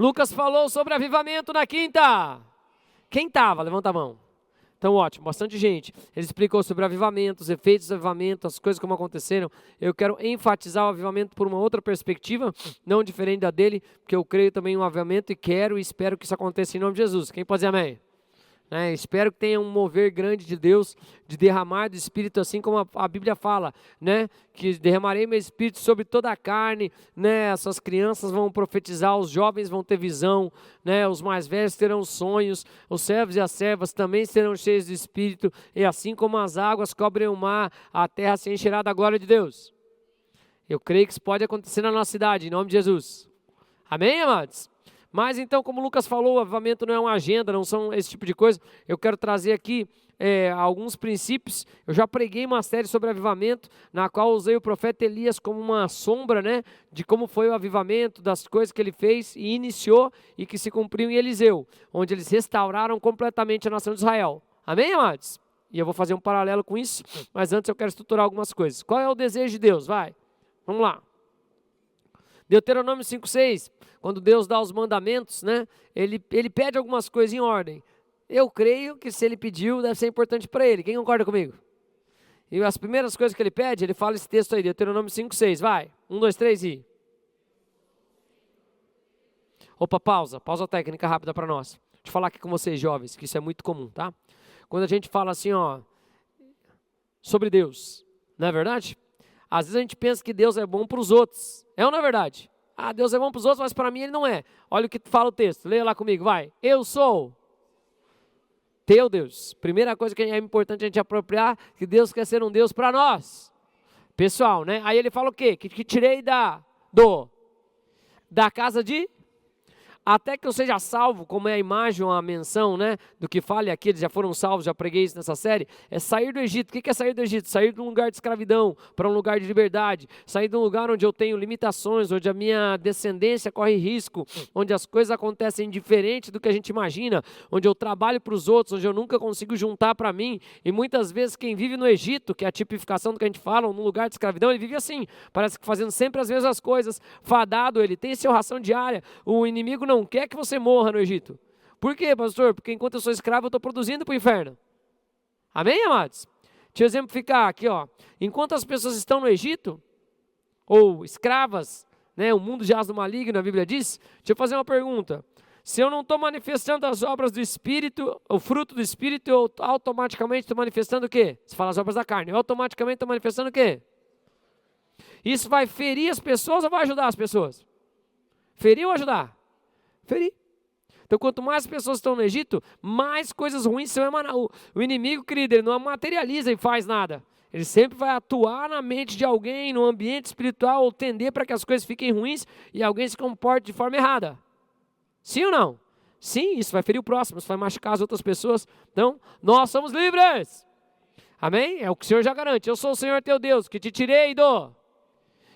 Lucas falou sobre avivamento na quinta. Quem estava? Levanta a mão. Então, ótimo, bastante gente. Ele explicou sobre avivamento, os efeitos do avivamento, as coisas como aconteceram. Eu quero enfatizar o avivamento por uma outra perspectiva, não diferente da dele, porque eu creio também no avivamento e quero e espero que isso aconteça em nome de Jesus. Quem pode dizer amém? Espero que tenha um mover grande de Deus, de derramar do Espírito, assim como a Bíblia fala, que derramarei meu Espírito sobre toda a carne, essas crianças vão profetizar, os jovens vão ter visão, os mais velhos terão sonhos, os servos e as servas também serão cheios de Espírito, e assim como as águas cobrem o mar, a terra se encherá da glória de Deus. Eu creio que isso pode acontecer na nossa cidade, em nome de Jesus. Amém, amados? Mas então, como o Lucas falou, o avivamento não é uma agenda, não são esse tipo de coisa. Eu quero trazer aqui alguns princípios. Eu já preguei uma série sobre avivamento, na qual usei o profeta Elias como uma sombra, de como foi o avivamento, das coisas que ele fez e iniciou e que se cumpriu em Eliseu, onde eles restauraram completamente a nação de Israel. Amém, amados? E eu vou fazer um paralelo com isso, mas antes eu quero estruturar algumas coisas. Qual é o desejo de Deus? Vai, vamos lá. Deuteronômio 5,6, quando Deus dá os mandamentos, ele pede algumas coisas em ordem. Eu creio que se ele pediu, deve ser importante para ele. Quem concorda comigo? E as primeiras coisas que ele pede, ele fala esse texto aí, Deuteronômio 5,6, vai. 1, 2, 3 e... Opa, pausa técnica rápida para nós. Deixa eu falar aqui com vocês, jovens, que isso é muito comum, tá? Quando a gente fala assim, sobre Deus, não é verdade? Às vezes a gente pensa que Deus é bom para os outros. É ou não é verdade? Deus é bom para os outros, mas para mim ele não é. Olha o que fala o texto. Leia lá comigo, vai. Eu sou teu Deus. Primeira coisa que é importante a gente apropriar, que Deus quer ser um Deus para nós. Pessoal, Aí ele fala o quê? Que tirei da casa de... Até que eu seja salvo, como é a imagem ou a menção, do que fale aqui, eles já foram salvos, já preguei isso nessa série, é sair do Egito. O que é sair do Egito? Sair de um lugar de escravidão para um lugar de liberdade, sair de um lugar onde eu tenho limitações, onde a minha descendência corre risco, onde as coisas acontecem diferente do que a gente imagina, onde eu trabalho para os outros, onde eu nunca consigo juntar para mim, e muitas vezes quem vive no Egito, que é a tipificação do que a gente fala, num lugar de escravidão, ele vive assim, parece que fazendo sempre as mesmas coisas, fadado, ele tem sua ração diária, o inimigo não quer que você morra no Egito. Por quê, pastor? Porque enquanto eu sou escravo, eu estou produzindo para o inferno. Amém, amados? Deixa eu exemplificar aqui, Enquanto as pessoas estão no Egito, ou escravas, o mundo jaz do maligno, a Bíblia diz, deixa eu fazer uma pergunta. Se eu não estou manifestando as obras do Espírito, o fruto do Espírito, eu automaticamente estou manifestando o quê? Você fala as obras da carne, eu automaticamente estou manifestando o quê? Isso vai ferir as pessoas ou vai ajudar as pessoas? Ferir ou ajudar? Ferir. Então, quanto mais pessoas estão no Egito, mais coisas ruins são emanadas. O inimigo, querido, ele não materializa e faz nada. Ele sempre vai atuar na mente de alguém, no ambiente espiritual, ou tender para que as coisas fiquem ruins e alguém se comporte de forma errada. Sim ou não? Sim, isso vai ferir o próximo, isso vai machucar as outras pessoas. Então, nós somos livres. Amém? É o que o Senhor já garante. Eu sou o Senhor teu Deus, que te tirei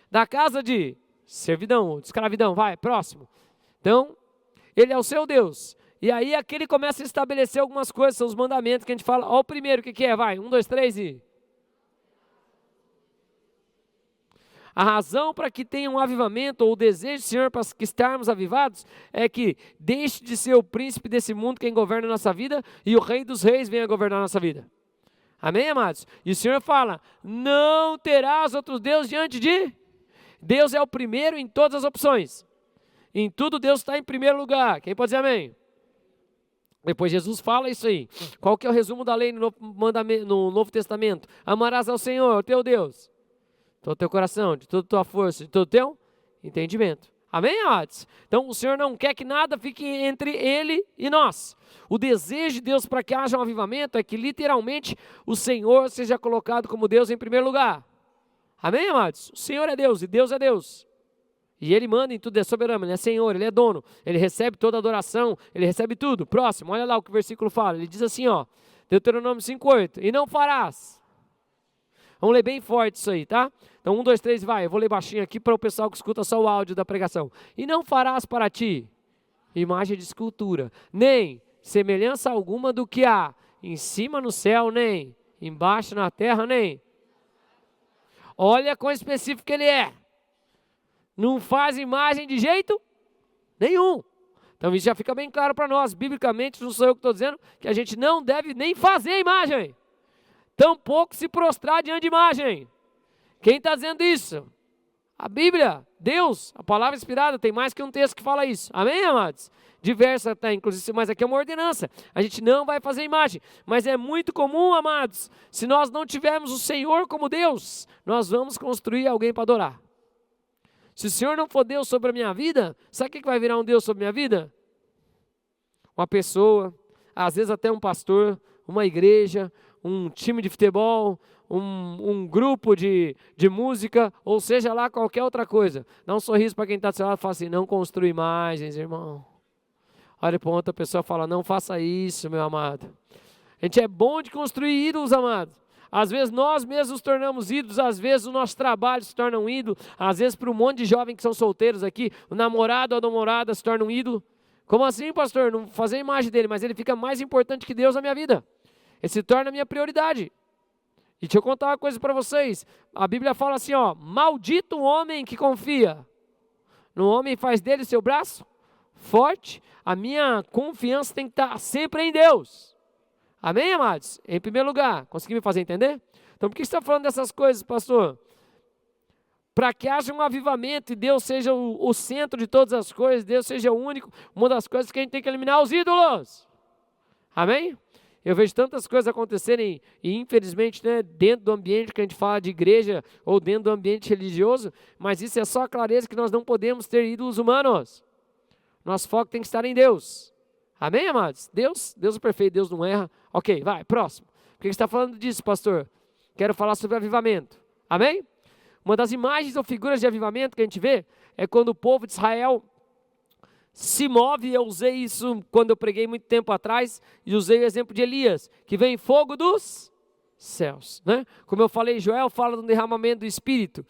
da casa de servidão, de escravidão. Vai, próximo. Então, ele é o seu Deus. E aí aqui ele começa a estabelecer algumas coisas, são os mandamentos que a gente fala. Ó, o primeiro, o que é? Vai, 1, 2, 3 e... A razão para que tenha um avivamento, ou o desejo do Senhor para que estarmos avivados, é que deixe de ser o príncipe desse mundo quem governa a nossa vida, e o rei dos reis venha governar a nossa vida. Amém, amados? E o Senhor fala, não terás outros deuses diante de... Deus é o primeiro em todas as opções. Em tudo Deus está em primeiro lugar. Quem pode dizer amém? Depois Jesus fala isso aí. Qual que é o resumo da lei no Novo Testamento? Amarás ao Senhor, teu Deus, todo o teu coração, de toda a tua força, de todo o teu entendimento. Amém, amados? Então o Senhor não quer que nada fique entre Ele e nós. O desejo de Deus para que haja um avivamento é que literalmente o Senhor seja colocado como Deus em primeiro lugar. Amém, amados? O Senhor é Deus e Deus é Deus. E Ele manda em tudo, é soberano, Ele é Senhor, Ele é dono, Ele recebe toda a adoração, Ele recebe tudo. Próximo, olha lá o que o versículo fala, ele diz assim, Deuteronômio 5,8, e não farás. Vamos ler bem forte isso aí, tá? Então 1, 2, 3, vai, eu vou ler baixinho aqui para o pessoal que escuta só o áudio da pregação. E não farás para ti imagem de escultura, nem semelhança alguma do que há em cima no céu, nem embaixo na terra, nem. Olha quão específico ele é. Não faz imagem de jeito nenhum. Então isso já fica bem claro para nós, biblicamente, não sou eu que estou dizendo, que a gente não deve nem fazer imagem, tampouco se prostrar diante de imagem. Quem está dizendo isso? A Bíblia, Deus, a palavra inspirada, tem mais que um texto que fala isso. Amém, amados? Diversa até, inclusive, mas aqui é uma ordenança. A gente não vai fazer imagem. Mas é muito comum, amados, se nós não tivermos o Senhor como Deus, nós vamos construir alguém para adorar. Se o Senhor não for Deus sobre a minha vida, sabe o que vai virar um Deus sobre a minha vida? Uma pessoa, às vezes até um pastor, uma igreja, um time de futebol, um grupo de música, ou seja lá qualquer outra coisa. Dá um sorriso para quem está do seu lado e fala assim, não construa imagens, irmão. Olha para outra pessoa e fala, não faça isso, meu amado. A gente é bom de construir ídolos, amado. Às vezes nós mesmos nos tornamos ídolos, às vezes o nosso trabalho se torna um ídolo, às vezes para um monte de jovens que são solteiros aqui, o namorado ou a namorada se torna um ídolo. Como assim, pastor? Não fazer a imagem dele, mas ele fica mais importante que Deus na minha vida. Ele se torna a minha prioridade. E deixa eu contar uma coisa para vocês. A Bíblia fala assim, ó, maldito o homem que confia no homem e faz dele seu braço forte. A minha confiança tem que estar sempre em Deus. Amém, amados? Em primeiro lugar, consegui me fazer entender? Então, por que você está falando dessas coisas, pastor? Para que haja um avivamento e Deus seja o centro de todas as coisas, Deus seja o único, uma das coisas que a gente tem que eliminar os ídolos. Amém? Eu vejo tantas coisas acontecerem e infelizmente, né, dentro do ambiente que a gente fala de igreja ou dentro do ambiente religioso, mas isso é só a clareza que nós não podemos ter ídolos humanos. Nosso foco tem que estar em Deus. Amém, amados? Deus é perfeito, Deus não erra. Ok, vai, próximo. Por que você está falando disso, pastor? Quero falar sobre avivamento. Amém? Uma das imagens ou figuras de avivamento que a gente vê é quando o povo de Israel se move. Eu usei isso quando eu preguei muito tempo atrás e usei o exemplo de Elias, que vem fogo dos céus, né? Como eu falei, Joel fala do derramamento do Espírito.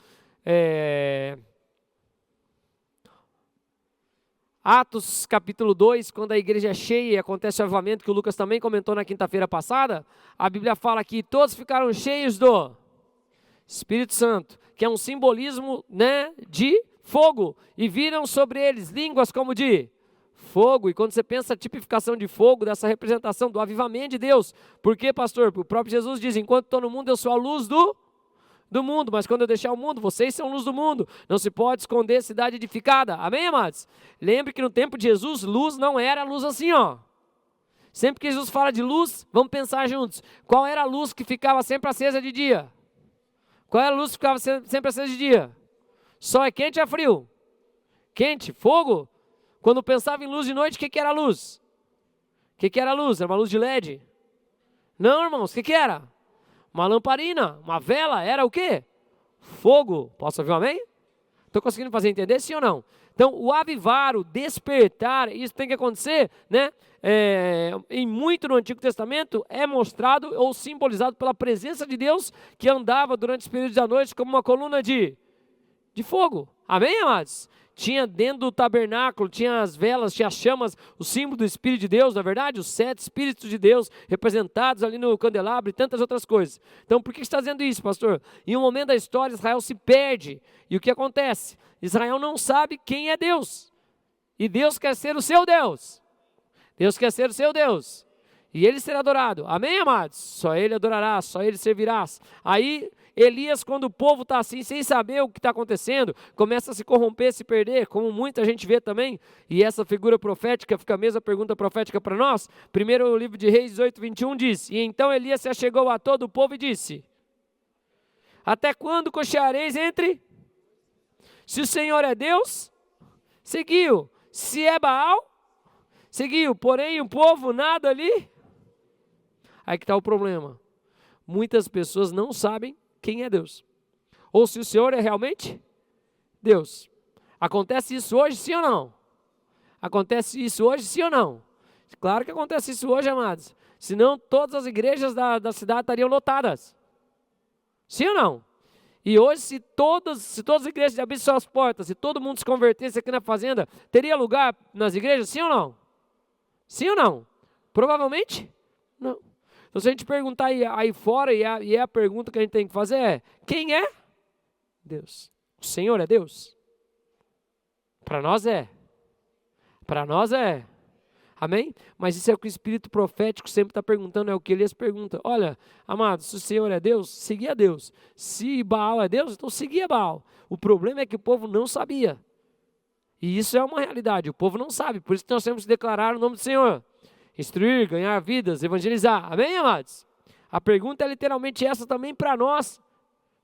Atos capítulo 2, quando a igreja é cheia e acontece o avivamento, que o Lucas também comentou na quinta-feira passada, a Bíblia fala que todos ficaram cheios do Espírito Santo, que é um simbolismo, né, de fogo, e viram sobre eles línguas como de fogo. E quando você pensa a tipificação de fogo, dessa representação do avivamento de Deus, por quê, pastor? O próprio Jesus diz, enquanto estou no mundo eu sou a luz do mundo, mas quando eu deixar o mundo, vocês são luz do mundo, não se pode esconder cidade edificada. Amém, amados? Lembre que no tempo de Jesus, luz não era luz assim, ó. Sempre que Jesus fala de luz, vamos pensar juntos, qual era a luz que ficava sempre acesa de dia? Qual era a luz que ficava sempre acesa de dia? Sol é quente ou é frio? Quente, fogo. Quando pensava em luz de noite, o que era a luz? O que era a luz? Era uma luz de LED? Não, irmãos, o que era? Uma lamparina, uma vela, era o quê? Fogo. Posso ouvir um amém? Estou conseguindo fazer entender, sim ou não? Então, o avivar, o despertar, isso tem que acontecer, né? Em muito no Antigo Testamento é mostrado ou simbolizado pela presença de Deus que andava durante os períodos da noite como uma coluna de fogo. Amém, amados? Tinha dentro do tabernáculo, tinha as velas, tinha as chamas, o símbolo do Espírito de Deus, na verdade, os 7 Espíritos de Deus representados ali no candelabro e tantas outras coisas. Então, por que você está dizendo isso, pastor? Em um momento da história, Israel se perde. E o que acontece? Israel não sabe quem é Deus. E Deus quer ser o seu Deus. Deus quer ser o seu Deus. E Ele será adorado. Amém, amados? Só Ele adorarás, só Ele servirás. Aí, Elias, quando o povo está assim, sem saber o que está acontecendo, começa a se corromper, se perder, como muita gente vê também, e essa figura profética, fica a mesma pergunta profética para nós. Primeiro livro de Reis 18:21 diz, e então Elias se achegou a todo o povo e disse, até quando cocheareis entre? Se o Senhor é Deus, seguiu. Se é Baal, seguiu. Porém o povo nada ali. Aí que está o problema. Muitas pessoas não sabem quem é Deus, ou se o Senhor é realmente Deus. Acontece isso hoje, sim ou não? Acontece isso hoje, sim ou não? Claro que acontece isso hoje, amados. Senão todas as igrejas da cidade estariam lotadas. Sim ou não? E hoje, se todas as igrejas abrissem suas portas, se todo mundo se convertesse aqui na fazenda, teria lugar nas igrejas, sim ou não? Sim ou não? Provavelmente não. Então, se a gente perguntar aí fora, e a pergunta que a gente tem que fazer é, quem é Deus? O Senhor é Deus? Para nós é. Para nós é. Amém? Mas isso é o que o espírito profético sempre está perguntando, é o que Elias pergunta. Olha, amado, se o Senhor é Deus, seguia Deus. Se Baal é Deus, então seguia Baal. O problema é que o povo não sabia. E isso é uma realidade, o povo não sabe. Por isso que nós temos que declarar o nome do Senhor. Instruir, ganhar vidas, evangelizar. Amém, amados? A pergunta é literalmente essa também para nós,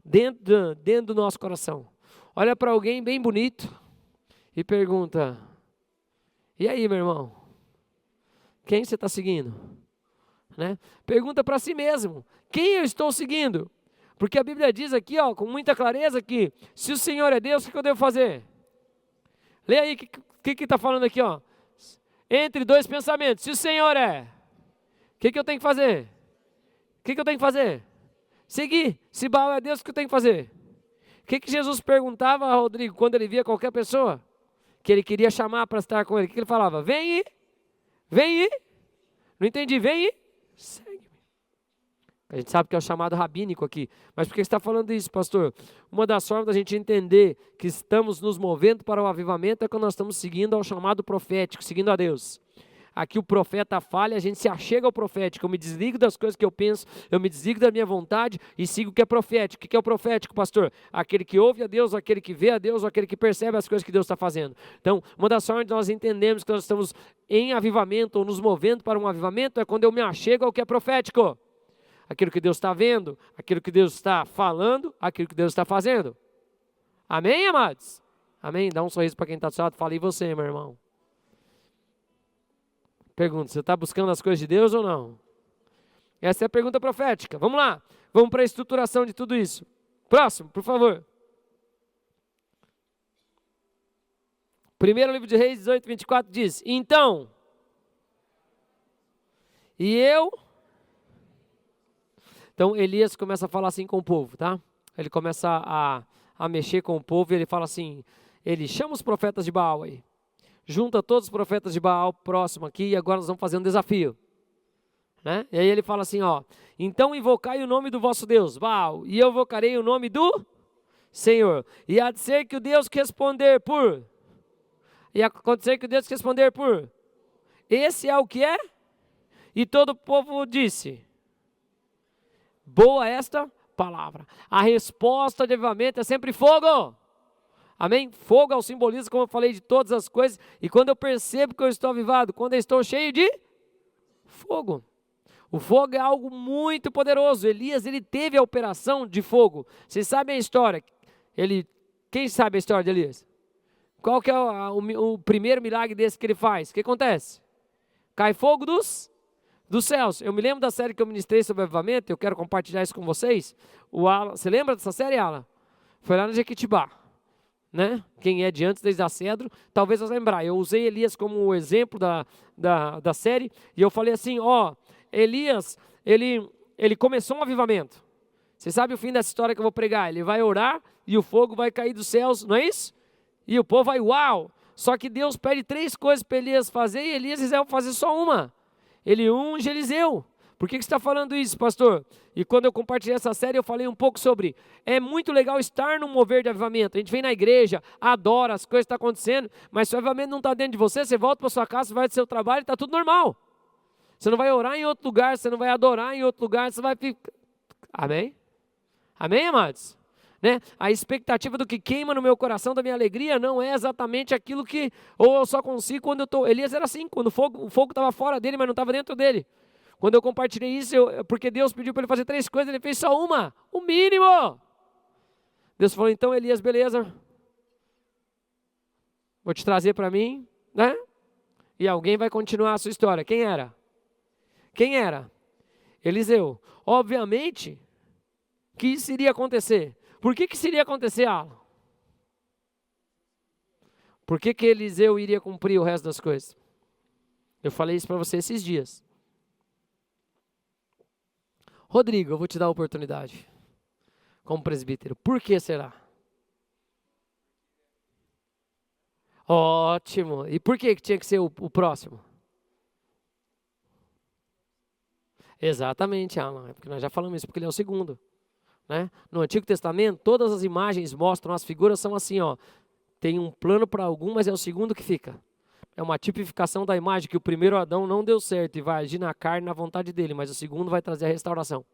dentro do nosso coração. Olha para alguém bem bonito e pergunta, e aí, meu irmão? Quem você está seguindo? Né? Pergunta para si mesmo, quem eu estou seguindo? Porque a Bíblia diz aqui, ó, com muita clareza que se o Senhor é Deus, o que eu devo fazer? Lê aí o que está falando aqui, ó. Entre dois pensamentos, se o Senhor é, o que eu tenho que fazer? O que eu tenho que fazer? Seguir. Se Baal é Deus, o que eu tenho que fazer? O que Jesus perguntava a Rodrigo quando ele via qualquer pessoa que ele queria chamar para estar com ele? O que ele falava? Vem e vem e, não entendi, vem e segue-me. A gente sabe que é o chamado rabínico aqui, mas por que você está falando isso, pastor? Uma das formas da gente entender que estamos nos movendo para o avivamento é quando nós estamos seguindo ao chamado profético, seguindo a Deus. Aqui o profeta falha, a gente se achega ao profético, eu me desligo das coisas que eu penso, eu me desligo da minha vontade e sigo o que é profético. O que é o profético, pastor? Aquele que ouve a Deus, aquele que vê a Deus, aquele que percebe as coisas que Deus está fazendo. Então, uma das formas de nós entendermos que nós estamos em avivamento ou nos movendo para um avivamento é quando eu me achego ao que é profético. Aquilo que Deus está vendo, aquilo que Deus está falando, aquilo que Deus está fazendo. Amém, amados? Amém? Dá um sorriso para quem está do seu lado, fala, e você, meu irmão? Pergunta, você está buscando as coisas de Deus ou não? Essa é a pergunta profética. Vamos lá, vamos para a estruturação de tudo isso. Próximo, por favor. Primeiro livro de Reis 18, 24 diz, então, e eu... Então Elias começa a falar assim com o povo, tá? Ele começa a mexer com o povo e ele fala assim, ele chama os profetas de Baal aí. Junta todos os profetas de Baal próximo aqui e agora nós vamos fazer um desafio. Né? E aí ele fala assim, ó, então invocai o nome do vosso Deus, Baal, e eu invocarei o nome do Senhor. E há de ser que o Deus que responder por, e acontecer que o Deus que responder por, esse é o que é? E todo o povo disse, boa esta palavra. A resposta de avivamento é sempre fogo. Amém? Fogo é o simbolismo, como eu falei, de todas as coisas. E quando eu percebo que eu estou avivado, quando eu estou cheio de fogo. O fogo é algo muito poderoso. Elias, ele teve a operação de fogo. Vocês sabem a história? Quem sabe a história de Elias? Qual que é o primeiro milagre desse que ele faz? O que acontece? Cai fogo dos céus. Eu me lembro da série que eu ministrei sobre avivamento, eu quero compartilhar isso com vocês. Você lembra dessa série, Alan? Foi lá no Jequitibá. Né? Quem é de antes desde a Cedro, talvez você lembrar. Eu usei Elias como exemplo da série, e eu falei assim, ó, Elias, ele começou um avivamento. Você sabe o fim dessa história que eu vou pregar? Ele vai orar e o fogo vai cair dos céus, não é isso? E o povo vai, uau! Só que Deus pede 3 coisas para Elias fazer e Elias resolve fazer só uma. Ele unge Eliseu. Por que você está falando isso, pastor? E quando eu compartilhei essa série, eu falei um pouco sobre, é muito legal estar no mover de avivamento. A gente vem na igreja, adora, as coisas estão acontecendo, mas se o avivamento não está dentro de você, você volta para sua casa, você vai do seu trabalho e está tudo normal. Você não vai orar em outro lugar, você não vai adorar em outro lugar, você vai ficar... Amém? Amém, amados? Né? A expectativa do que queima no meu coração, da minha alegria, não é exatamente aquilo que, ou eu só consigo quando eu estou... Elias era assim, quando o fogo estava fora dele, mas não estava dentro dele. Quando eu compartilhei isso, porque Deus pediu para ele fazer 3 coisas, ele fez só uma, o mínimo. Deus falou, então Elias, beleza, vou te trazer para mim, né? E alguém vai continuar a sua história. Quem era? Quem era? Eliseu. Obviamente que isso iria acontecer. Por que isso iria acontecer, Alan? Por que Eliseu iria cumprir o resto das coisas? Eu falei isso para você esses dias. Rodrigo, eu vou te dar a oportunidade, como presbítero. Por que será? Ótimo. E por que tinha que ser o próximo? Exatamente, Alan. Porque nós já falamos isso, porque ele é o segundo. Né? No Antigo Testamento, todas as imagens mostram, as figuras são assim, ó. Tem um plano para algum, mas é o segundo que fica. É uma tipificação da imagem que o primeiro Adão não deu certo e vai agir na carne, na vontade dele, mas o segundo vai trazer a restauração.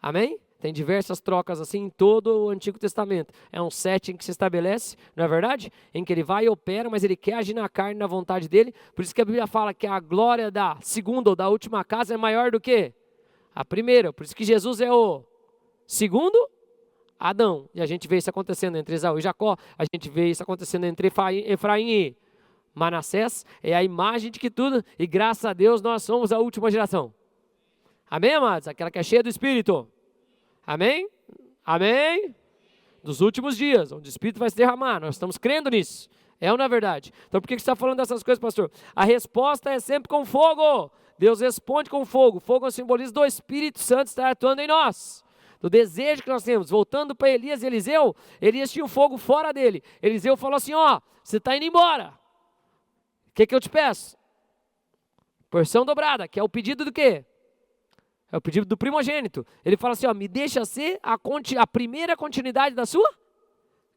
Amém? Tem diversas trocas assim em todo o Antigo Testamento. É um setting que se estabelece, não é verdade? Em que ele vai e opera, mas ele quer agir na carne, na vontade dele. Por isso que a Bíblia fala que a glória da segunda ou da última casa é maior do que a primeira. Por isso que Jesus é o segundo Adão. E a gente vê isso acontecendo entre Esaú e Jacó. A gente vê isso acontecendo entre Efraim e Manassés. É a imagem de que tudo, e graças a Deus nós somos a última geração. Amém, amados? Aquela que é cheia do Espírito. Amém? Amém? Dos últimos dias, onde o Espírito vai se derramar. Nós estamos crendo nisso. É ou não é verdade? Então por que você está falando dessas coisas, pastor? A resposta é sempre com fogo. Deus responde com fogo. Fogo é um simbolismo do Espírito Santo estar atuando em nós. Do desejo que nós temos. Voltando para Elias e Eliseu, Elias tinha o fogo fora dele. Eliseu falou assim, ó, você está indo embora. O que eu te peço? Porção dobrada, que é o pedido do quê? É o pedido do primogênito. Ele fala assim, ó, me deixa ser a primeira continuidade da sua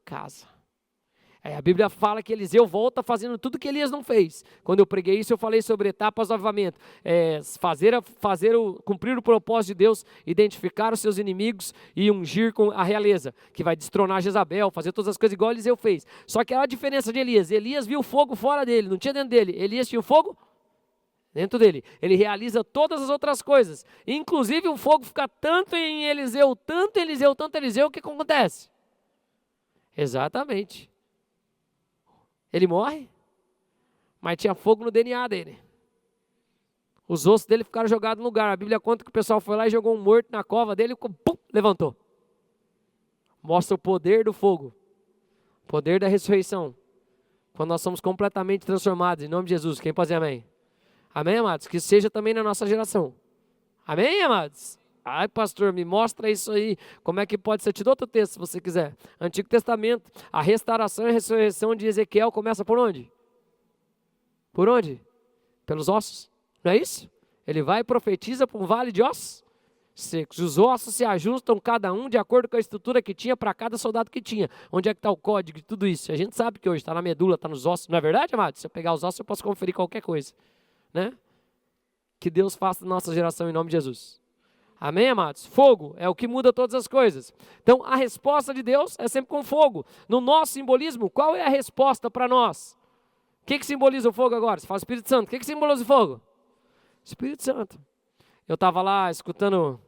casa. Aí a Bíblia fala que Eliseu volta fazendo tudo que Elias não fez. Quando eu preguei isso, eu falei sobre etapas do avivamento. Cumprir o propósito de Deus, identificar os seus inimigos e ungir com a realeza, que vai destronar Jezabel, fazer todas as coisas igual Eliseu fez. Só que a diferença de Elias, Elias viu o fogo fora dele, não tinha dentro dele. Elias tinha o fogo dentro dele. Ele realiza todas as outras coisas. Inclusive o fogo fica tanto em Eliseu, tanto em Eliseu, tanto em Eliseu, o que acontece? Exatamente. Ele morre, mas tinha fogo no DNA dele. Os ossos dele ficaram jogados no lugar. A Bíblia conta que o pessoal foi lá e jogou um morto na cova dele e pum, levantou. Mostra o poder do fogo. O poder da ressurreição. Quando nós somos completamente transformados. Em nome de Jesus. Quem pode dizer amém? Amém, amados? Que seja também na nossa geração. Amém, amados? Ai, pastor, me mostra isso aí. Como é que pode ser? Te dou outro texto, se você quiser. Antigo Testamento. A restauração e a ressurreição de Ezequiel começa por onde? Por onde? Pelos ossos. Não é isso? Ele vai e profetiza para um vale de ossos secos. Os ossos se ajustam cada um de acordo com a estrutura que tinha para cada soldado que tinha. Onde é que está o código de tudo isso? A gente sabe que hoje está na medula, está nos ossos. Não é verdade, amados? Se eu pegar os ossos, eu posso conferir qualquer coisa. Né? Que Deus faça da nossa geração em nome de Jesus. Amém, amados? Fogo é o que muda todas as coisas. Então, a resposta de Deus é sempre com fogo. No nosso simbolismo, qual é a resposta para nós? O que simboliza o fogo agora? Você fala Espírito Santo. O que simboliza o fogo? Espírito Santo. Eu estava lá escutando,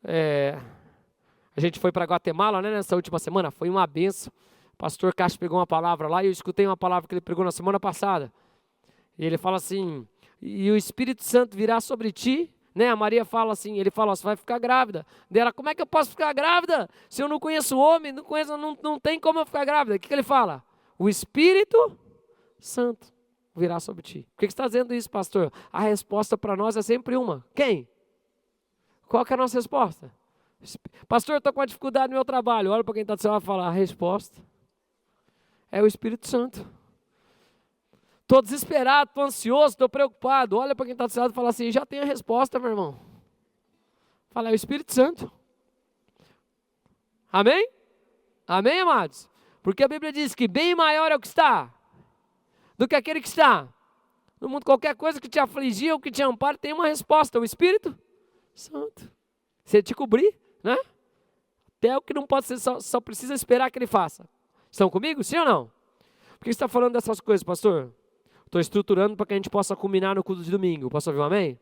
a gente foi para Guatemala, né, nessa última semana, foi uma benção. O pastor Castro pegou uma palavra lá e eu escutei uma palavra que ele pregou na semana passada. E ele fala assim, e o Espírito Santo virá sobre ti, né? A Maria fala assim, ele fala, você vai ficar grávida. Dela, como é que eu posso ficar grávida? Se eu não conheço o homem, não tem como eu ficar grávida. O que ele fala? O Espírito Santo virá sobre ti. Por que você está dizendo isso, pastor? A resposta para nós é sempre uma. Quem? Qual que é a nossa resposta? Pastor, eu estou com uma dificuldade no meu trabalho. Olha para quem está do seu lado e fala, a resposta é o Espírito Santo. Estou desesperado, estou ansioso, estou preocupado. Olha para quem está do seu lado e fala assim, já tem a resposta, meu irmão. Fala, é o Espírito Santo. Amém? Amém, amados? Porque a Bíblia diz que bem maior é o que está do que aquele que está no mundo. Qualquer coisa que te afligir ou que te ampare tem uma resposta, o Espírito Santo. Se ele te cobrir, né? Até o que não pode ser, só precisa esperar que ele faça. Estão comigo? Sim ou não? Por que você está falando dessas coisas, pastor? Estou estruturando para que a gente possa culminar no culto de domingo. Posso ouvir um amém?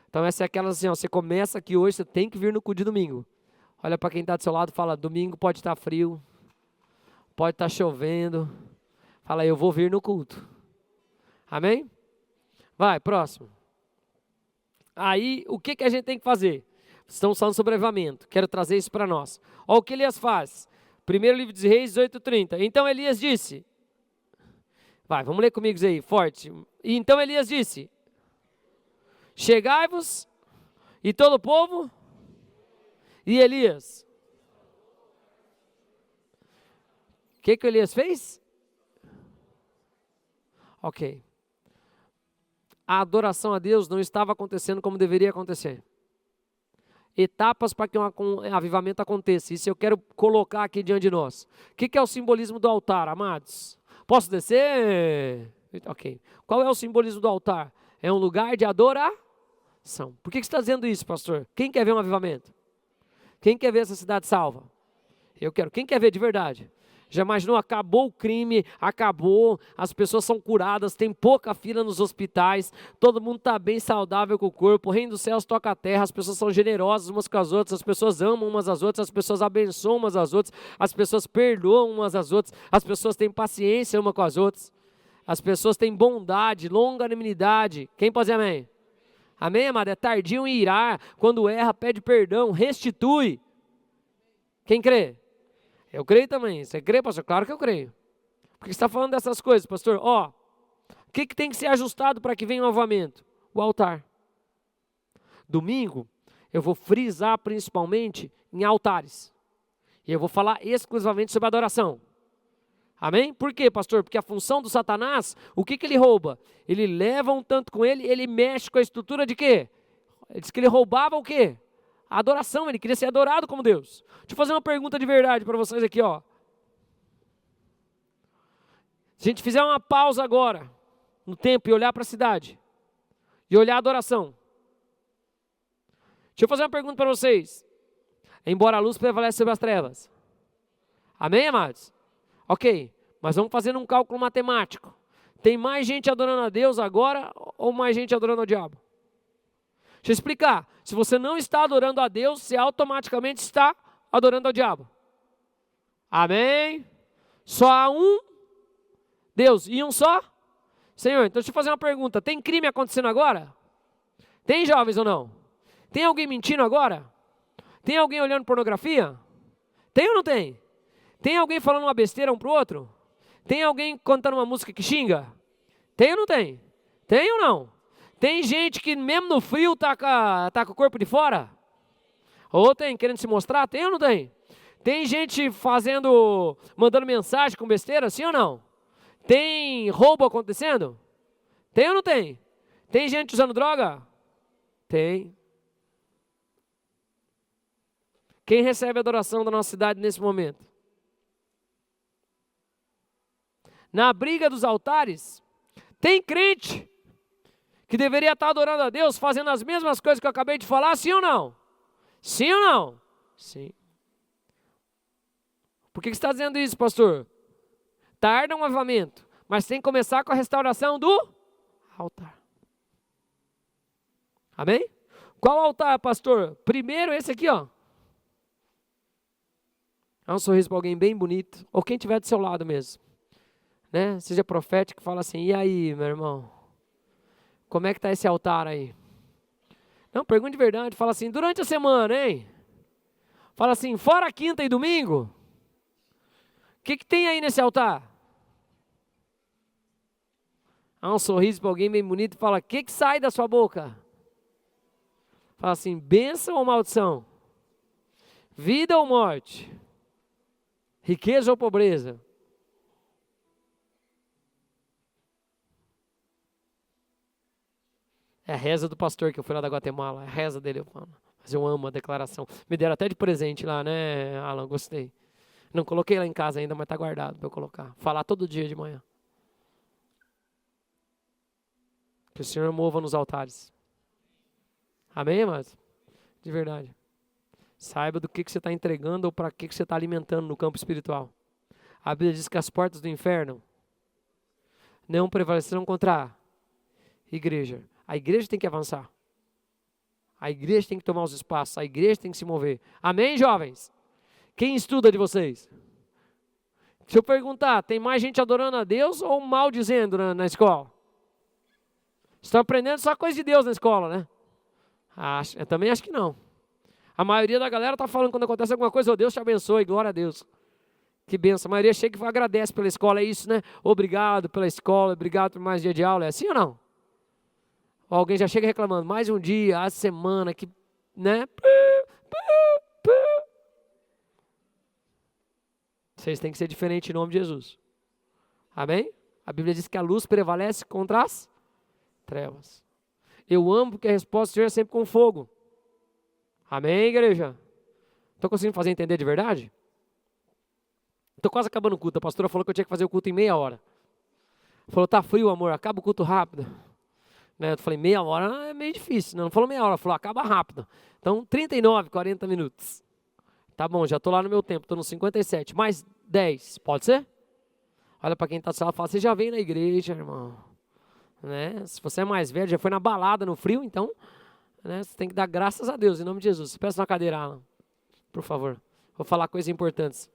Então essa é aquela assim, ó, você começa aqui hoje, você tem que vir no culto de domingo. Olha para quem está do seu lado e fala, domingo pode estar frio, pode estar chovendo. Fala, eu vou vir no culto. Amém? Vai, próximo. Aí, o que a gente tem que fazer? Estamos falando sobre avivamento. Quero trazer isso para nós. Olha o que Elias faz. Primeiro livro de Reis, 18:30. Então Elias disse... Vai, vamos ler comigo isso aí, forte. E então Elias disse, chegai-vos, e todo o povo, e Elias. O que Elias fez? Ok. A adoração a Deus não estava acontecendo como deveria acontecer. Etapas para que um avivamento aconteça. Isso eu quero colocar aqui diante de nós. O que é o simbolismo do altar, amados? Posso descer? Ok. Qual é o simbolismo do altar? É um lugar de adoração. Por que você está dizendo isso, pastor? Quem quer ver um avivamento? Quem quer ver essa cidade salva? Eu quero. Quem quer ver de verdade? Já imaginou? Acabou o crime, acabou, as pessoas são curadas, tem pouca fila nos hospitais, todo mundo está bem saudável com o corpo, o reino dos céus toca a terra, as pessoas são generosas umas com as outras, as pessoas amam umas às outras, as pessoas abençoam umas às outras, as pessoas perdoam umas às outras, as pessoas têm paciência umas com as outras, as pessoas têm bondade, longanimidade. Quem pode dizer amém? Amém, amado? É tardio em irar, quando erra, pede perdão, restitui. Quem crê? Eu creio também. Você crê, pastor? Claro que eu creio. Por que você está falando dessas coisas, pastor? O que tem que ser ajustado para que venha um avivamento? O altar. Domingo, eu vou frisar principalmente em altares. E eu vou falar exclusivamente sobre adoração. Amém? Por quê, pastor? Porque a função do Satanás, o que ele rouba? Ele leva um tanto com ele, ele mexe com a estrutura de quê? Ele diz que ele roubava o quê? A adoração, ele queria ser adorado como Deus. Deixa eu fazer uma pergunta de verdade para vocês aqui, ó. Se a gente fizer uma pausa agora, no tempo, e olhar para a cidade, e olhar a adoração. Deixa eu fazer uma pergunta para vocês. Embora a luz prevalece sobre as trevas. Amém, amados? Ok, mas vamos fazer um cálculo matemático. Tem mais gente adorando a Deus agora, ou mais gente adorando ao diabo? Deixa eu explicar. Se você não está adorando a Deus, você automaticamente está adorando ao diabo. Amém? Só há um Deus e um só Senhor. Então deixa eu fazer uma pergunta. Tem crime acontecendo agora? Tem, jovens, ou não? Tem alguém mentindo agora? Tem alguém olhando pornografia? Tem ou não tem? Tem alguém falando uma besteira um pro outro? Tem alguém cantando uma música que xinga? Tem ou não tem? Tem ou não? Tem gente que mesmo no frio tá com o corpo de fora? Ou tem, querendo se mostrar? Tem ou não tem? Tem gente mandando mensagem com besteira, sim ou não? Tem roubo acontecendo? Tem ou não tem? Tem gente usando droga? Tem. Quem recebe a adoração da nossa cidade nesse momento? Na briga dos altares, tem crente que deveria estar adorando a Deus, fazendo as mesmas coisas que eu acabei de falar, sim ou não? Sim ou não? Sim. Por que você está dizendo isso, pastor? Tarda um avivamento, mas tem que começar com a restauração do altar. Amém? Qual altar, pastor? Primeiro esse aqui, ó. Dá um sorriso para alguém bem bonito, ou quem estiver do seu lado mesmo. Né? Seja profético, fala assim, e aí, meu irmão? Como é que está esse altar aí? Não, pergunta de verdade, fala assim, durante a semana, hein? Fala assim, fora quinta e domingo, o que tem aí nesse altar? Dá um sorriso para alguém bem bonito e fala, o que sai da sua boca? Fala assim, bênção ou maldição? Vida ou morte? Riqueza ou pobreza? É a reza do pastor que eu fui lá da Guatemala, é a reza dele, eu falo. Mas eu amo a declaração. Me deram até de presente lá, né, Alan? Gostei. Não coloquei lá em casa ainda, mas tá guardado para eu colocar. Falar todo dia de manhã. Que o Senhor mova nos altares. Amém, amados? De verdade. Saiba do que você está entregando ou para que você está alimentando no campo espiritual. A Bíblia diz que as portas do inferno não prevalecerão contra a igreja. A igreja tem que avançar. A igreja tem que tomar os espaços. A igreja tem que se mover. Amém, jovens? Quem estuda de vocês? Se eu perguntar, tem mais gente adorando a Deus ou maldizendo na escola? Estão aprendendo só coisa de Deus na escola, né? Eu também acho que não. A maioria da galera está falando quando acontece alguma coisa, oh, Deus te abençoe, glória a Deus. Que benção. A maioria chega e agradece pela escola, é isso, né? Obrigado pela escola, obrigado por mais dia de aula. É assim ou não? Ou alguém já chega reclamando, mais um dia, a semana, que, né? Vocês têm que ser diferentes em nome de Jesus. Amém? A Bíblia diz que a luz prevalece contra as trevas. Eu amo porque a resposta do Senhor é sempre com fogo. Amém, igreja? Estou conseguindo fazer entender de verdade? Estou quase acabando o culto. A pastora falou que eu tinha que fazer o culto em meia hora. Falou, tá frio, amor, acaba o culto rápido. Né? Eu falei, meia hora é meio difícil. Não falou meia hora, falou, acaba rápido. Então, 39, 40 minutos. Tá bom, já estou lá no meu tempo, estou no 57. Mais 10, pode ser? Olha para quem está do seu lado e fala, você já veio na igreja, irmão. Né? Se você é mais velho, já foi na balada no frio, então, né, você tem que dar graças a Deus, em nome de Jesus. Peça na cadeira, Alan, por favor. Vou falar coisas importantes.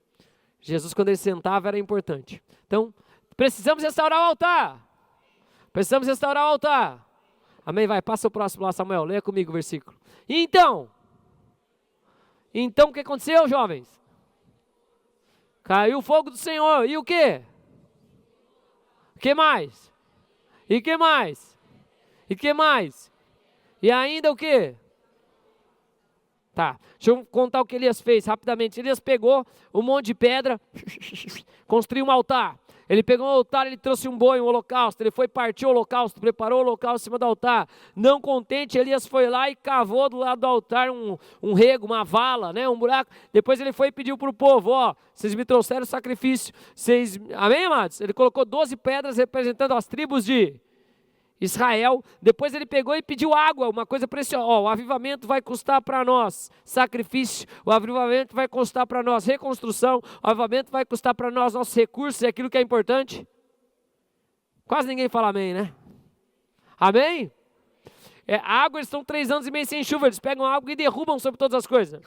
Jesus, quando ele sentava, era importante. Então, precisamos restaurar o altar. Precisamos restaurar o altar. Amém? Vai, passa o próximo lá, Samuel. Leia comigo o versículo. Então, o que aconteceu, jovens? Caiu o fogo do Senhor. E o quê? O que mais? E o que mais? E o que mais? E ainda o quê? Tá, deixa eu contar o que Elias fez rapidamente. Elias pegou um monte de pedra, construiu um altar. Ele pegou um altar, ele trouxe um boi, um holocausto. Ele foi partir o holocausto, preparou o holocausto em cima do altar. Não contente, Elias foi lá e cavou do lado do altar um rego, uma vala, né, um buraco. Depois ele foi e pediu para o povo, ó, vocês me trouxeram sacrifício. Amém, amados? Ele colocou 12 pedras representando as tribos de Israel. Depois ele pegou e pediu água, uma coisa preciosa. O avivamento vai custar para nós sacrifício, o avivamento vai custar para nós reconstrução, o avivamento vai custar para nós nossos recursos, é aquilo que é importante. Quase ninguém fala amém, né? Amém? Água, eles estão 3 anos e meio sem chuva, eles pegam água e derrubam sobre todas as coisas.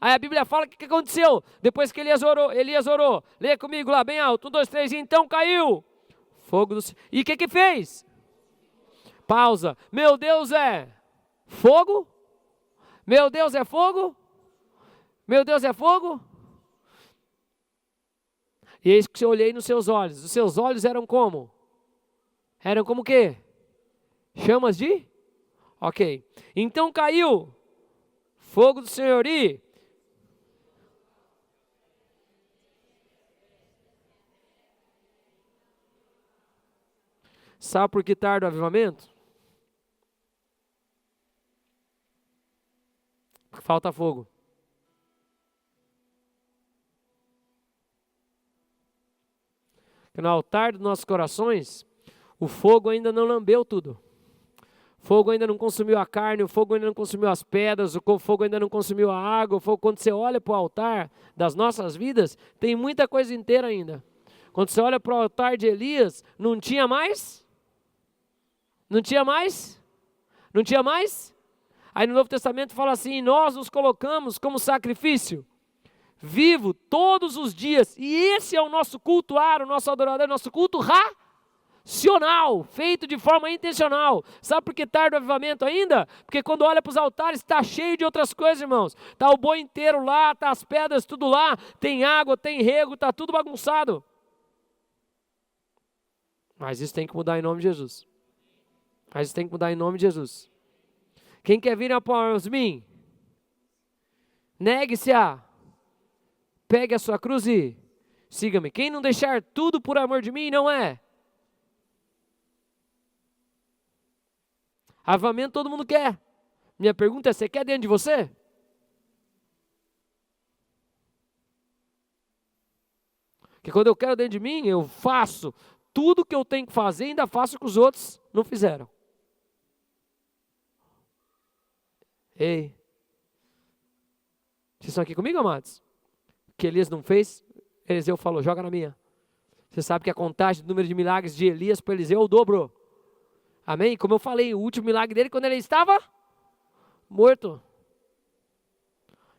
Aí a Bíblia fala o que aconteceu depois que Elias orou. Leia comigo lá bem alto, 1, 2, 3, e então caiu fogo do céu. E o que fez? Pausa. Meu Deus é fogo? Meu Deus é fogo? Meu Deus é fogo? E eis que eu olhei nos seus olhos. Os seus olhos eram como? Eram como o quê? Chamas de? Ok. Então caiu fogo do Senhor e sabe por que tarda o avivamento? Porque falta fogo. Porque no altar dos nossos corações, o fogo ainda não lambeu tudo. O fogo ainda não consumiu a carne, o fogo ainda não consumiu as pedras, o fogo ainda não consumiu a água. O fogo, quando você olha para o altar das nossas vidas, tem muita coisa inteira ainda. Quando você olha para o altar de Elias, não tinha mais? Não tinha mais? Não tinha mais? Aí no Novo Testamento fala assim, nós nos colocamos como sacrifício vivo todos os dias. E esse é o nosso cultuar, o nosso adorador, o nosso culto racional, feito de forma intencional. Sabe por que tarda o avivamento ainda? Porque quando olha para os altares, está cheio de outras coisas, irmãos. Está o boi inteiro lá, está as pedras tudo lá, tem água, tem rego, está tudo bagunçado. Mas isso tem que mudar em nome de Jesus. Mas isso tem que mudar em nome de Jesus. Quem quer vir após mim? Negue-se pegue a sua cruz e siga-me. Quem não deixar tudo por amor de mim, não é. Avivamento todo mundo quer. Minha pergunta é, você quer dentro de você? Porque quando eu quero dentro de mim, eu faço tudo que eu tenho que fazer, ainda faço o que os outros não fizeram. Ei, vocês estão aqui comigo, amados? O que Elias não fez, Eliseu falou, joga na minha. Você sabe que a contagem do número de milagres de Elias para Eliseu é o dobro. Amém? Como eu falei, o último milagre dele quando ele estava morto.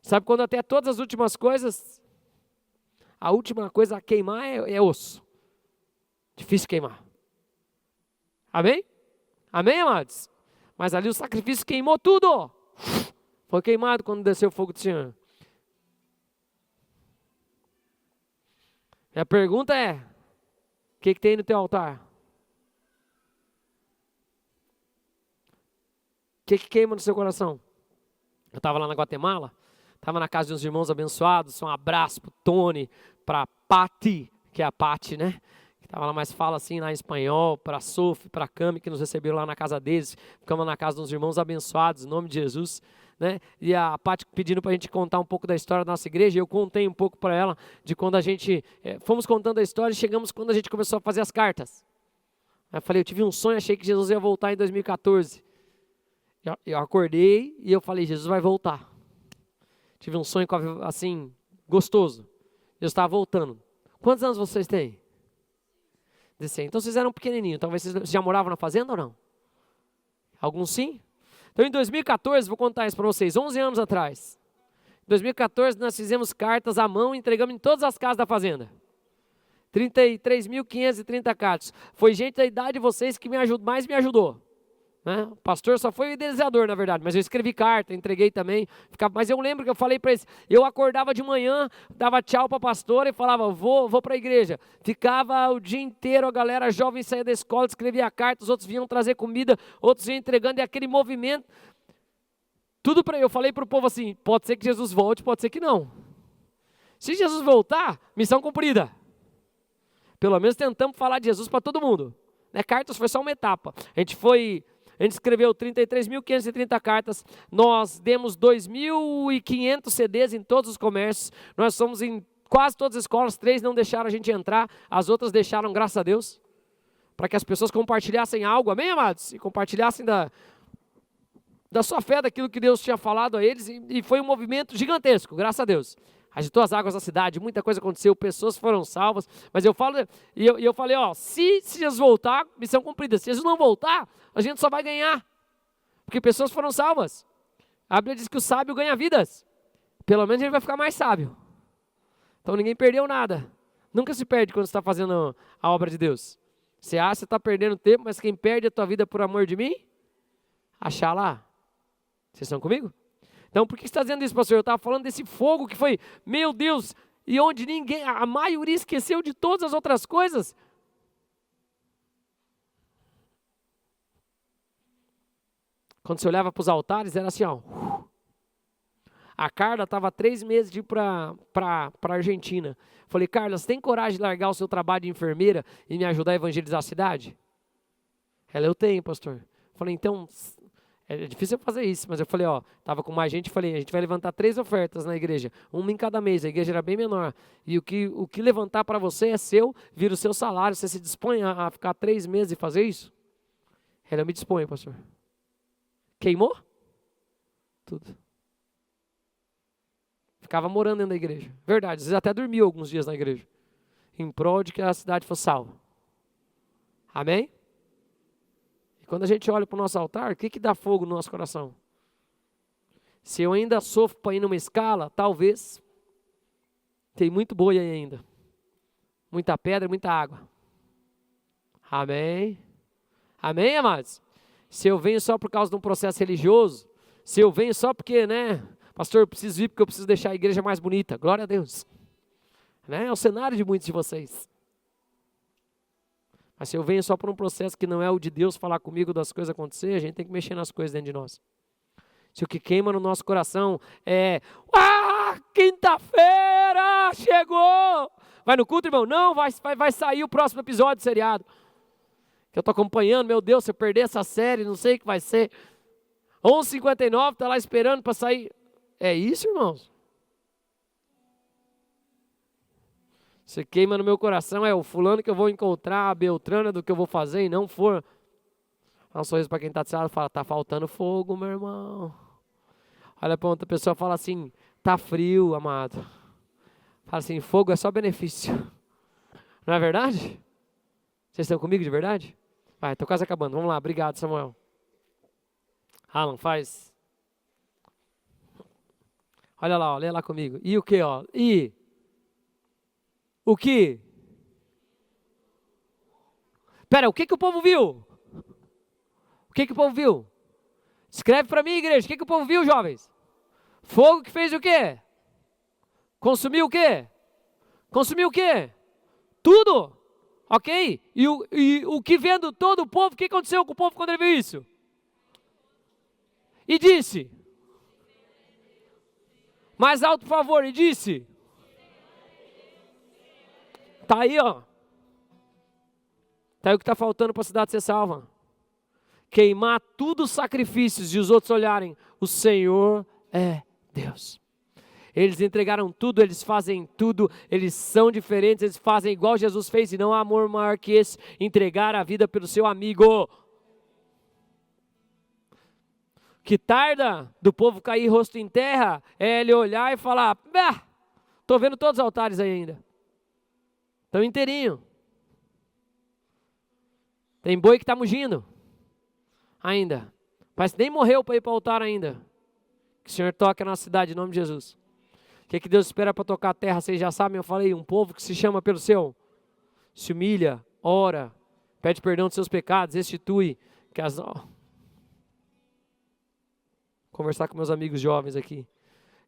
Sabe quando até todas as últimas coisas, a última coisa a queimar é osso. Difícil queimar. Amém? Amém, amados? Mas ali o sacrifício queimou tudo. Foi queimado quando desceu o fogo do Senhor. E a pergunta é, o que tem no teu altar? O que queima no seu coração? Eu estava lá na Guatemala, estava na casa de uns irmãos abençoados, um abraço para o Tony, para a Pati, que é a Pati, né? Que estava lá, mas fala assim lá em espanhol, para a Sophie, para a Cami, que nos receberam lá na casa deles. Ficamos na casa de uns irmãos abençoados, em nome de Jesus. né? E a Paty pedindo para a gente contar um pouco da história da nossa igreja, e eu contei um pouco para ela de quando a gente, fomos contando a história e chegamos quando a gente começou a fazer as cartas. Eu falei, eu tive um sonho, achei que Jesus ia voltar em 2014. Eu acordei e eu falei, Jesus vai voltar. Tive um sonho assim, gostoso. Eu estava voltando. Quantos anos vocês têm? 16. Então vocês eram pequenininhos. Talvez vocês já moravam na fazenda ou não? Alguns sim? Então em 2014, vou contar isso para vocês, 11 anos atrás. Em 2014 nós fizemos cartas à mão e entregamos em todas as casas da fazenda. 33.530 cartas. Foi gente da idade de vocês que mais me ajudou. Né? O pastor só foi o idealizador, na verdade, mas eu escrevi carta, entreguei também. Mas eu lembro que eu falei para eles, eu acordava de manhã, dava tchau para a pastora e falava, vou para a igreja. Ficava o dia inteiro, a galera jovem saía da escola, escrevia carta, os outros vinham trazer comida, outros vinham entregando, e aquele movimento. Eu falei para o povo assim, pode ser que Jesus volte, pode ser que não. Se Jesus voltar, missão cumprida. Pelo menos tentamos falar de Jesus para todo mundo. Né? Cartas foi só uma etapa. A gente escreveu 33.530 cartas, nós demos 2.500 CDs em todos os comércios, nós fomos em quase todas as escolas, 3 não deixaram a gente entrar, as outras deixaram, graças a Deus, para que as pessoas compartilhassem algo, amém, amados? E compartilhassem da sua fé, daquilo que Deus tinha falado a eles, e foi um movimento gigantesco, graças a Deus. Agitou as águas da cidade, muita coisa aconteceu, pessoas foram salvas, mas eu falei, se Jesus voltar, missão cumprida. Se Jesus não voltar, a gente só vai ganhar, porque pessoas foram salvas. A Bíblia diz que o sábio ganha vidas, pelo menos ele vai ficar mais sábio. Então ninguém perdeu nada, nunca se perde quando você está fazendo a obra de Deus. Você acha que você está perdendo tempo, mas quem perde a tua vida por amor de mim, achar lá. Vocês estão comigo? Então, por que você está dizendo isso, pastor? Eu estava falando desse fogo que foi, meu Deus, e onde a maioria esqueceu de todas as outras coisas. Quando você olhava para os altares, era assim, ó. A Carla estava 3 meses de ir para a Argentina. Falei, Carla, você tem coragem de largar o seu trabalho de enfermeira e me ajudar a evangelizar a cidade? Ela, eu tenho, pastor. Falei, então... É difícil eu fazer isso, mas eu falei, estava com mais gente, falei, a gente vai levantar 3 ofertas na igreja, uma em cada mês, a igreja era bem menor, e o que levantar para você é seu, vira o seu salário, você se dispõe a ficar 3 meses e fazer isso? Eu me disponho, pastor. Queimou? Tudo. Ficava morando dentro da igreja, verdade, às vezes até dormiu alguns dias na igreja, em prol de que a cidade fosse salva. Amém? Quando a gente olha para o nosso altar, o que dá fogo no nosso coração? Se eu ainda sofro para ir numa escala, talvez, tem muito boi aí ainda. Muita pedra, muita água. Amém? Amém, amados? Se eu venho só por causa de um processo religioso, se eu venho só porque, pastor, eu preciso ir porque eu preciso deixar a igreja mais bonita, glória a Deus. É o cenário de muitos de vocês. Mas se eu venho só por um processo que não é o de Deus falar comigo das coisas acontecer, a gente tem que mexer nas coisas dentro de nós. Se o que queima no nosso coração é, quinta-feira chegou! Vai no culto, irmão? Não, vai sair o próximo episódio do seriado. Que eu estou acompanhando, meu Deus, se eu perder essa série, não sei o que vai ser. 11h59, está lá esperando para sair. É isso, irmãos? Se queima no meu coração é o fulano que eu vou encontrar, a Beltrana do que eu vou fazer e não for. Dá um sorriso para quem está do seu lado e fala, está faltando fogo, meu irmão. Olha para outra pessoa e fala assim, está frio, amado. Fala assim, fogo é só benefício. Não é verdade? Vocês estão comigo de verdade? Vai, estou quase acabando. Vamos lá, obrigado, Samuel. Alan, faz. Olha lá, lê lá comigo. E o que, E... O que? Pera, o que o povo viu? O que o povo viu? Escreve para mim, igreja, o que o povo viu, jovens? Fogo que fez o quê? Consumiu o quê? Consumiu o quê? Tudo, ok? E o que vendo todo o povo, o que aconteceu com o povo quando ele viu isso? E disse, mais alto por favor, e disse... Está aí, Está aí o que está faltando para a cidade ser salva. Queimar tudo os sacrifícios e os outros olharem, o Senhor é Deus. Eles entregaram tudo, eles fazem tudo, eles são diferentes, eles fazem igual Jesus fez, e não há amor maior que esse, entregar a vida pelo seu amigo. Que tarda do povo cair rosto em terra, é ele olhar e falar, estou vendo todos os altares aí ainda, estão inteirinho. Tem boi que está mugindo ainda, parece que nem morreu para ir para o altar ainda. Que o Senhor toque a nossa cidade em nome de Jesus. O que Deus espera para tocar a terra? Vocês já sabem, eu falei, um povo que se chama pelo seu, se humilha, ora, pede perdão dos seus pecados, restitui. Conversar com meus amigos jovens aqui.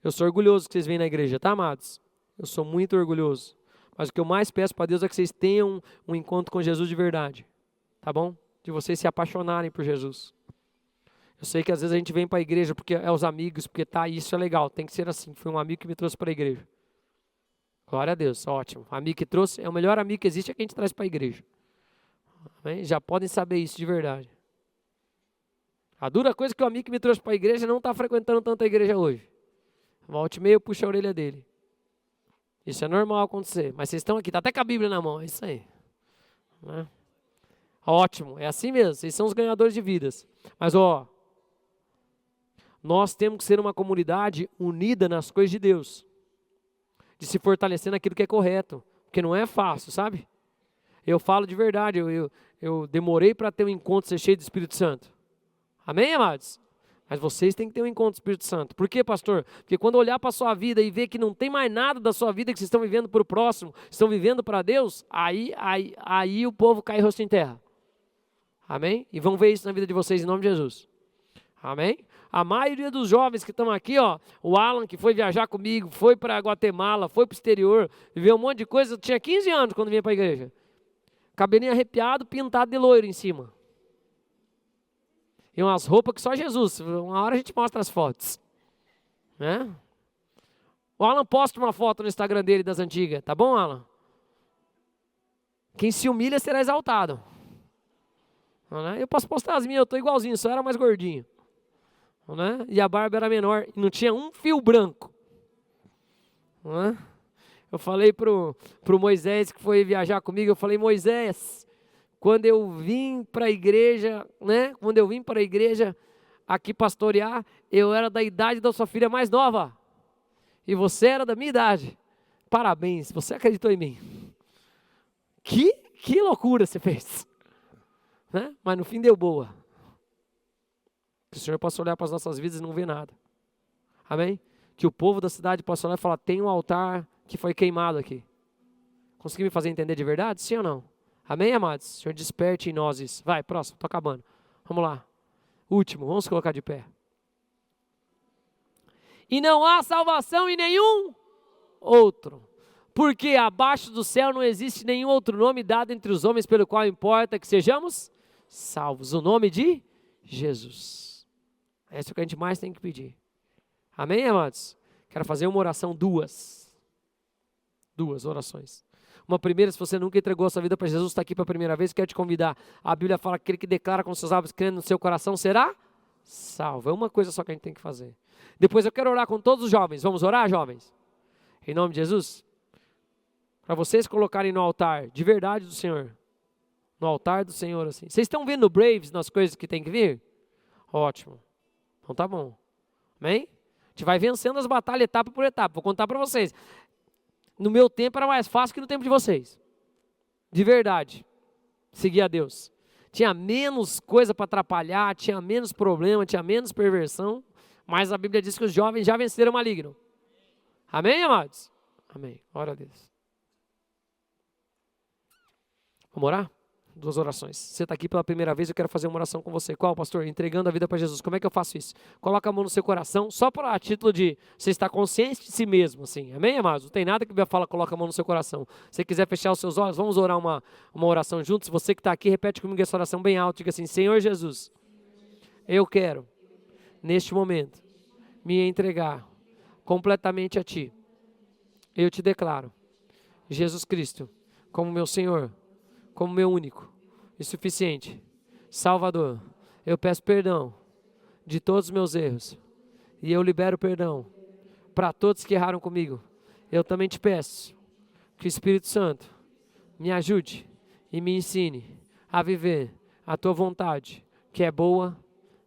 Eu sou orgulhoso que vocês vêm na igreja, tá, amados? Eu sou muito orgulhoso. Mas o que eu mais peço para Deus é que vocês tenham um encontro com Jesus de verdade. Tá bom? De vocês se apaixonarem por Jesus. Eu sei que às vezes a gente vem para a igreja porque é os amigos, porque isso é legal, tem que ser assim. Foi um amigo que me trouxe para a igreja. Glória a Deus, ótimo. O amigo que trouxe, é o melhor amigo que existe, é que a gente traz para a igreja. Amém? Já podem saber isso de verdade. A dura coisa é que o amigo que me trouxe para a igreja não está frequentando tanto a igreja hoje. Volte e meio, puxa a orelha dele. Isso é normal acontecer, mas vocês estão aqui, está até com a Bíblia na mão, é isso aí. Né? Ótimo, é assim mesmo, vocês são os ganhadores de vidas. Mas nós temos que ser uma comunidade unida nas coisas de Deus. De se fortalecer naquilo que é correto. Porque não é fácil, sabe? Eu falo de verdade, eu demorei para ter um encontro, ser cheio do Espírito Santo. Amém, amados? Mas vocês têm que ter um encontro do Espírito Santo. Por quê, pastor? Porque quando olhar para a sua vida e ver que não tem mais nada da sua vida que vocês estão vivendo para o próximo, estão vivendo para Deus, aí o povo cai rosto em terra. Amém? E vão ver isso na vida de vocês em nome de Jesus. Amém? A maioria dos jovens que estão aqui, o Alan que foi viajar comigo, foi para Guatemala, foi para o exterior, viveu um monte de coisa, eu tinha 15 anos quando vinha para a igreja. Cabelinho arrepiado, pintado de loiro em cima. E umas roupas que só Jesus, uma hora a gente mostra as fotos. Né? O Alan posta uma foto no Instagram dele das antigas, tá bom, Alan? Quem se humilha será exaltado. Né? Eu posso postar as minhas, eu estou igualzinho, só era mais gordinho. Né? E a barba era menor, e não tinha um fio branco. Né? Eu falei pro Moisés que foi viajar comigo, eu falei, Moisés, quando eu vim para a igreja, né? Quando eu vim para a igreja aqui pastorear, eu era da idade da sua filha mais nova. E você era da minha idade. Parabéns, você acreditou em mim. Que loucura você fez. Né? Mas no fim deu boa. Que o Senhor possa olhar para as nossas vidas e não ver nada. Amém? Que o povo da cidade possa olhar e falar, tem um altar que foi queimado aqui. Conseguiu me fazer entender de verdade? Sim ou não? Amém, amados? O Senhor desperte em nós isso. Vai, próximo, estou acabando. Vamos lá. Último, vamos colocar de pé. E não há salvação em nenhum outro. Porque abaixo do céu não existe nenhum outro nome dado entre os homens pelo qual importa que sejamos salvos. O nome de Jesus. É isso que a gente mais tem que pedir. Amém, amados? Quero fazer uma oração, duas orações. Uma primeira, se você nunca entregou a sua vida para Jesus, está aqui pela primeira vez, quero te convidar. A Bíblia fala que aquele que declara com seus lábios, crendo no seu coração, será salvo. É uma coisa só que a gente tem que fazer. Depois eu quero orar com todos os jovens. Vamos orar, jovens? Em nome de Jesus? Para vocês colocarem no altar, de verdade do Senhor. No altar do Senhor, assim. Vocês estão vendo Braves nas coisas que tem que vir? Ótimo. Então tá bom. Amém? A gente vai vencendo as batalhas etapa por etapa. Vou contar para vocês. No meu tempo era mais fácil que no tempo de vocês. De verdade. Seguir a Deus. Tinha menos coisa para atrapalhar, tinha menos problema, tinha menos perversão. Mas a Bíblia diz que os jovens já venceram o maligno. Amém, amados? Amém. Glória a Deus. Vamos orar? 2 orações. Você está aqui pela primeira vez, eu quero fazer uma oração com você. Qual, pastor? Entregando a vida para Jesus. Como é que eu faço isso? Coloca a mão no seu coração, só para título de você estar consciente de si mesmo, assim. Amém, amados? Não tem nada que a Bíblia fala, coloca a mão no seu coração. Se você quiser fechar os seus olhos, vamos orar uma oração juntos. Você que está aqui, repete comigo essa oração bem alto. Diga assim, Senhor Jesus, eu quero, neste momento, me entregar completamente a Ti. Eu te declaro, Jesus Cristo, como meu Senhor, como meu único e suficiente Salvador. Eu peço perdão de todos os meus erros E eu libero perdão para todos que erraram comigo. Eu também te peço que o Espírito Santo me ajude e me ensine a viver a tua vontade, que é boa,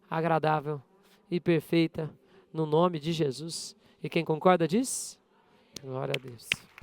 agradável e perfeita, no nome de Jesus. E quem concorda diz? Glória a Deus.